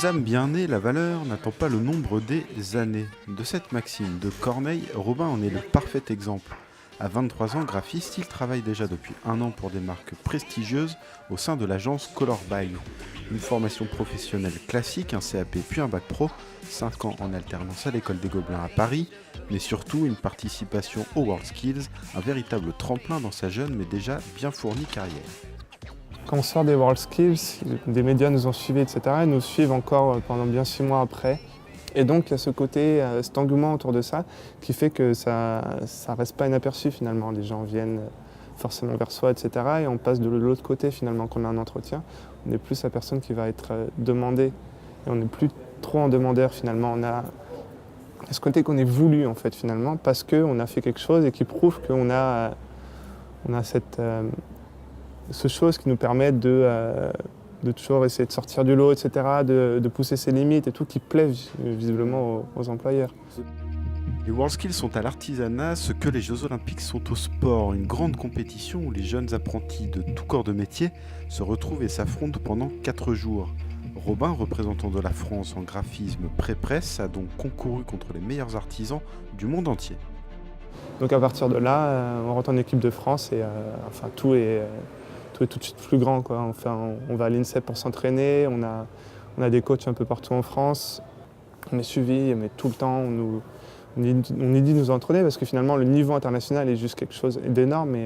Aux âmes bien nées, la valeur n'attend pas le nombre des années. De cette maxime de Corneille, Robin en est le parfait exemple. À 23 ans, graphiste, il travaille déjà depuis un an pour des marques prestigieuses au sein de l'agence Color By. Une formation professionnelle classique, un CAP puis un bac pro, 5 ans en alternance à l'école des Gobelins à Paris, mais surtout une participation aux WorldSkills, un véritable tremplin dans sa jeune mais déjà bien fournie carrière. Quand on sort des WorldSkills, des médias nous ont suivis, etc. Ils nous suivent encore pendant bien 6 mois après. Et donc il y a ce côté, cet engouement autour de ça qui fait que ça reste pas inaperçu finalement. Les gens viennent forcément vers soi, etc. Et on passe de l'autre côté finalement quand on a un entretien. On est plus la personne qui va être demandée. Et on n'est plus trop en demandeur finalement. On a ce côté qu'on est voulu en fait finalement parce qu'on a fait quelque chose et qui prouve qu'on a ce chose qui nous permet de toujours essayer de sortir du lot, etc., de pousser ses limites et tout, qui plaît visiblement aux employeurs. Les WorldSkills sont à l'artisanat ce que les Jeux Olympiques sont au sport, une grande compétition où les jeunes apprentis de tout corps de métier se retrouvent et s'affrontent pendant 4 jours. Robin, représentant de la France en graphisme pré-presse, a donc concouru contre les meilleurs artisans du monde entier. Donc à partir de là, on rentre en équipe de France et tout est tout de suite plus grand, quoi. On va à l'INSEP pour s'entraîner, on a des coachs un peu partout en France, on est suivi, mais tout le temps on nous dit de nous entraîner parce que finalement le niveau international est juste quelque chose d'énorme.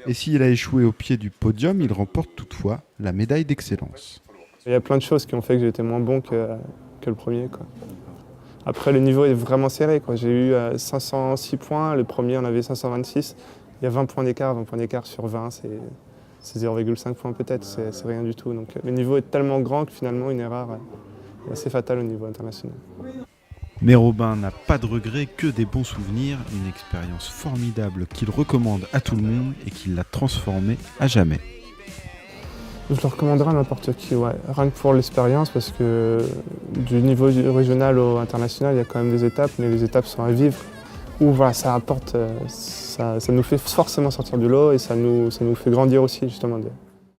Et s'il a échoué au pied du podium, il remporte toutefois la médaille d'excellence. Il y a plein de choses qui ont fait que j'ai été moins bon que le premier, quoi. Après le niveau est vraiment serré, quoi. J'ai eu 506 points, le premier on avait 526, il y a 20 points d'écart sur 20, c'est 0,5 points peut-être, c'est rien du tout. Donc le niveau est tellement grand que finalement une erreur est assez fatale au niveau international. Mais Robin n'a pas de regrets, que des bons souvenirs, une expérience formidable qu'il recommande à tout le monde et qui l'a transformé à jamais. Je le recommanderais à n'importe qui, ouais. Rien que pour l'expérience, parce que du niveau régional au international, il y a quand même des étapes, mais les étapes sont à vivre. Où voilà, ça apporte, ça nous fait forcément sortir du lot et ça nous fait grandir aussi justement.